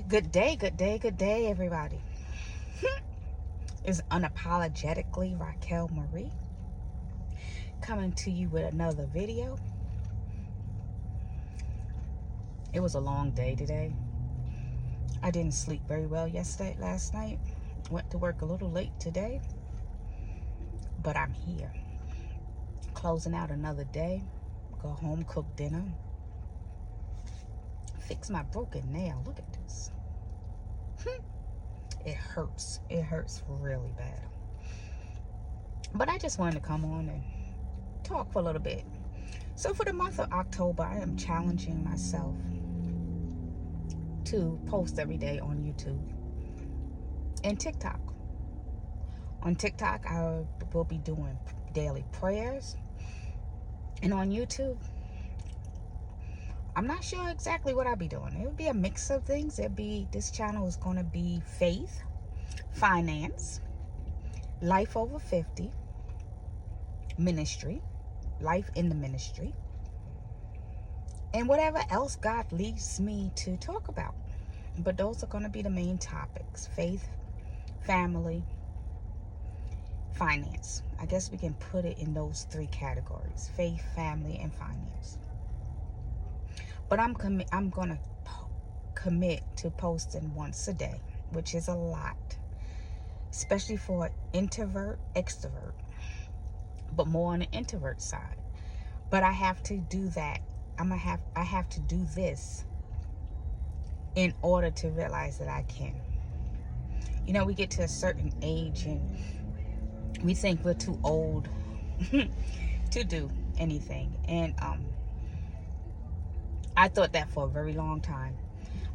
Good day, good day, good day, everybody. It's Unapologetically Raquel Marie coming to you with another video. It was a long day today. I didn't sleep very well last night. Went to work a little late today, but I'm here. Closing out another day. Go home, cook dinner. Fix my broken nail. Look at this. It hurts. It hurts really bad. But I just wanted to come on and talk for a little bit. So for the month of October, I am challenging myself to post every day on YouTube and TikTok. On TikTok, I will be doing daily prayers. And on YouTube, I'm not sure exactly what I'll be doing. It would be a mix of things. This channel is going to be faith, finance, life over 50, ministry, life in the ministry, and whatever else God leads me to talk about. But those are going to be the main topics: faith, family, finance. I guess we can put it in those three categories: faith, family, and finance. But I'm going to commit to posting once a day, which is a lot, especially for introvert, extrovert, but more on the introvert side. But I have to do that. I have to do this in order to realize that I can. You know, we get to a certain age and we think we're too old to do anything. And I thought that for a very long time.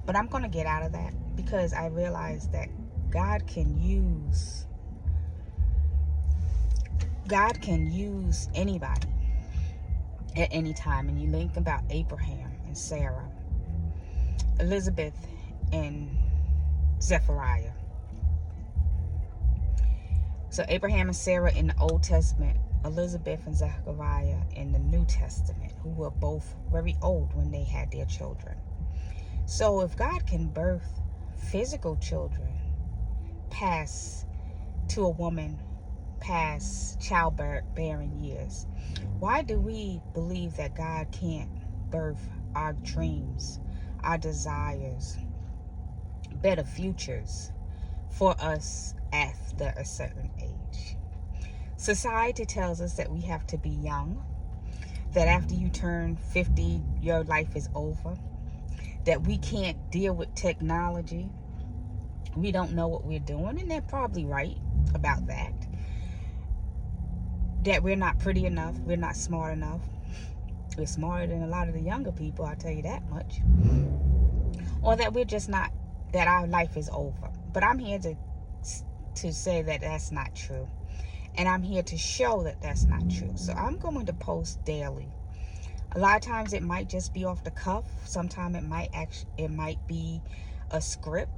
But I'm going to get out of that because I realize that God can use anybody at any time. And you think about Abraham and Sarah, Elizabeth and Zechariah. So Abraham and Sarah in the Old Testament, Elizabeth and Zechariah in the New Testament, who were both very old when they had their children. So if God can birth physical children past to a woman past childbearing years, why do we believe that God can't birth our dreams, our desires, better futures for us after a certain age? Society tells us that we have to be young, that after you turn 50, your life is over, that we can't deal with technology, we don't know what we're doing, and they're probably right about that. That we're not pretty enough, we're not smart enough. We're smarter than a lot of the younger people, I'll tell you that much. Or that we're just not, that our life is over. But I'm here to say that that's not true. And I'm here to show that that's not true. So I'm going to post daily. A lot of times it might just be off the cuff. Sometimes it might be a script.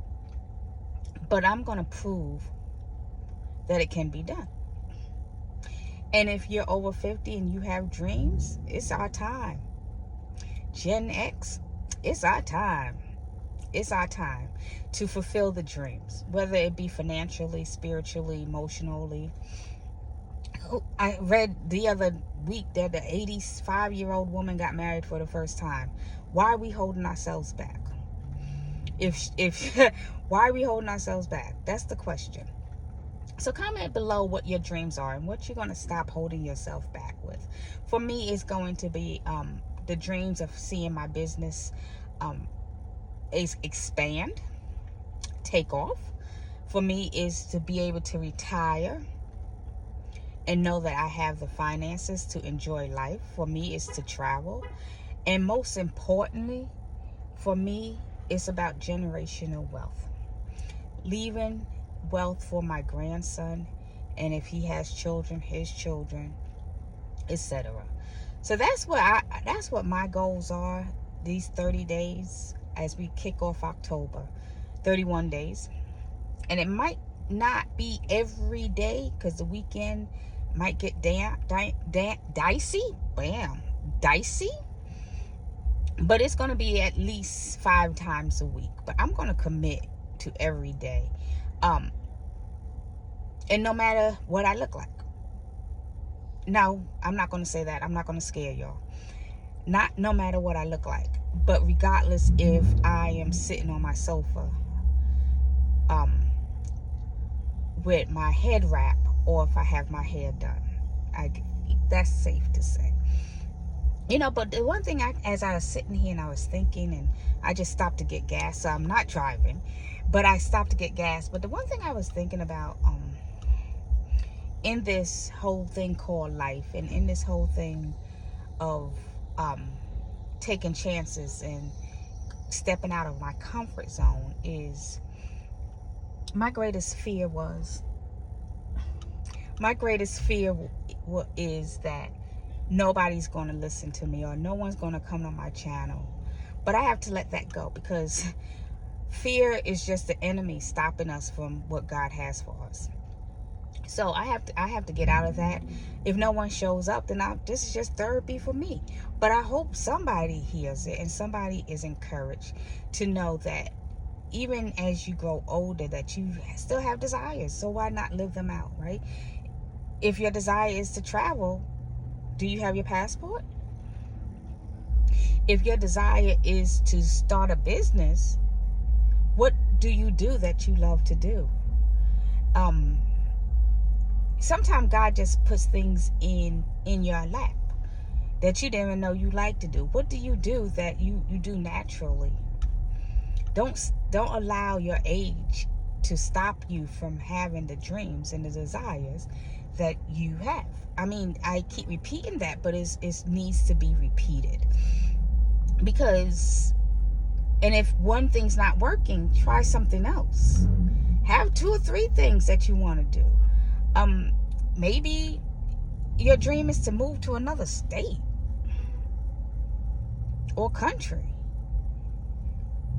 But I'm going to prove that it can be done. And if you're over 50 and you have dreams, it's our time. Gen X, it's our time. It's our time to fulfill the dreams, whether it be financially, spiritually, emotionally. I read the other week that the 85-year-old woman got married for the first time. Why are we holding ourselves back? If why are we holding ourselves back? That's the question. So comment below what your dreams are and what you're going to stop holding yourself back with. For me, it's going to be the dreams of seeing my business is expand, take off. For me, is to be able to retire and know that I have the finances to enjoy life. For me, is to travel. And most importantly, for me, it's about generational wealth. Leaving wealth for my grandson, and if he has children, his children, etc. So that's what my goals are these 30 days as we kick off October. 31 days. And it might not be every day because the weekend might get dicey. Bam. Dicey. But it's going to be at least 5 times a week. But I'm going to commit to every day. And no matter what I look like. No, I'm not going to say that. I'm not going to scare y'all. Not no matter what I look like. But regardless if I am sitting on my sofa with my head wrap, or if I have my hair done. That's safe to say. But the one thing, as I was sitting here and I was thinking, and I just stopped to get gas, so I'm not driving, but I stopped to get gas. But the one thing I was thinking about in this whole thing called life, and in this whole thing of taking chances and stepping out of my comfort zone, is my greatest fear is that nobody's going to listen to me, or no one's going to come to my channel. But I have to let that go, because fear is just the enemy stopping us from what God has for us. So I have to get out of that. If no one shows up, then this is just therapy for me. But I hope somebody hears it and somebody is encouraged to know that even as you grow older, that you still have desires. So why not live them out, right? If your desire is to travel, do you have your passport? If your desire is to start a business, what do you do that you love to do? Sometimes God just puts things in your lap that you didn't even know you like to do. What do you do that you do naturally? Don't allow your age to stop you from having the dreams and the desires that you have. I mean, I keep repeating that, but it needs to be repeated. Because, and if one thing's not working, try something else. Have 2 or 3 things that you want to do. Maybe your dream is to move to another state or country,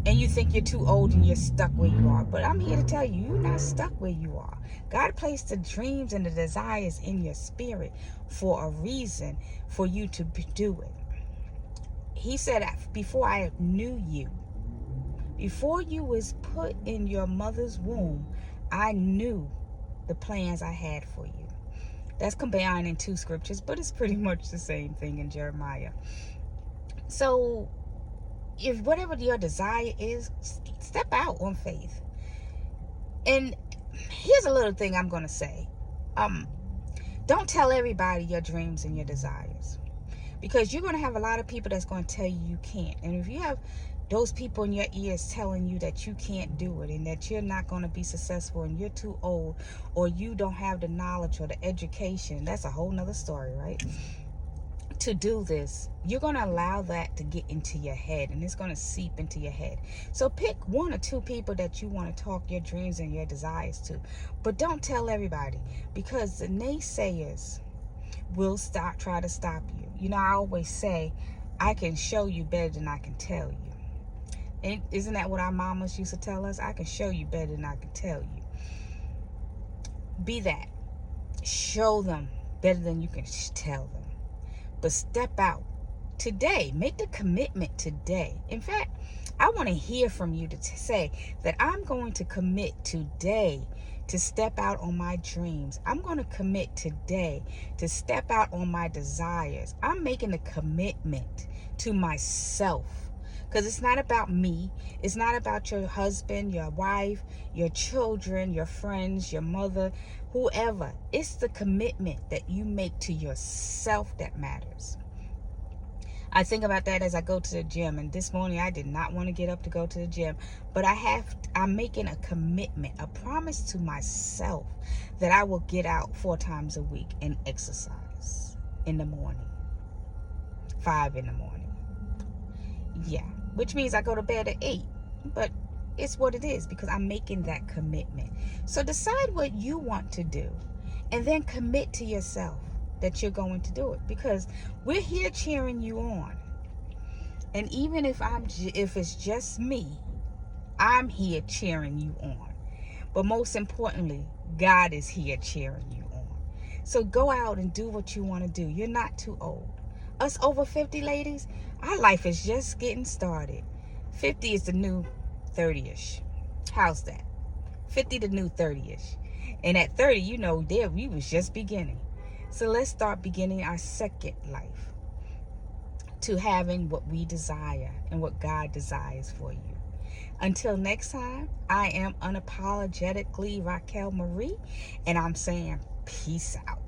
and you think you're too old and you're stuck where you are. But I'm here to tell you, you're not stuck where you are. God placed the dreams and the desires in your spirit for a reason, for you to do it. He said, before I knew you, before you was put in your mother's womb, I knew the plans I had for you. That's combined in 2 scriptures, but it's pretty much the same thing in Jeremiah. So if whatever your desire is, step out on faith. And here's a little thing I'm going to say. Don't tell everybody your dreams and your desires, because you're going to have a lot of people that's going to tell you you can't. And if you have those people in your ears telling you that you can't do it, and that you're not going to be successful, and you're too old, or you don't have the knowledge or the education, that's a whole nother story, right? To do this, you're going to allow that to get into your head, and it's going to seep into your head. So pick 1 or 2 people that you want to talk your dreams and your desires to, but don't tell everybody, because the naysayers will try to stop you. I always say, I can show you better than I can tell you. And isn't that what our mamas used to tell us? I can show you better than I can tell you. Be that. Show them better than you can tell them. But step out today. Make the commitment today. In fact, I want to hear from you to say that I'm going to commit today to step out on my dreams. I'm going to commit today to step out on my desires. I'm making a commitment to myself. Because it's not about me. It's not about your husband, your wife, your children, your friends, your mother, whoever. It's the commitment that you make to yourself that matters. I think about that as I go to the gym. And this morning I did not want to get up to go to the gym. But I'm making a commitment, a promise to myself that I will get out 4 times a week and exercise in the morning. 5 in the morning. Yeah. Which means I go to bed at 8. But it's what it is, because I'm making that commitment. So decide what you want to do, and then commit to yourself that you're going to do it, because we're here cheering you on. And even if it's just me, I'm here cheering you on. But most importantly, God is here cheering you on. So go out and do what you want to do. You're not too old. Us over 50 ladies, our life is just getting started. 50 is the new 30-ish. How's that? 50 the new 30-ish. And at 30, you know, there we was just beginning. So let's start beginning our second life to having what we desire and what God desires for you. Until next time, I am unapologetically Raquel Marie, and I'm saying peace out.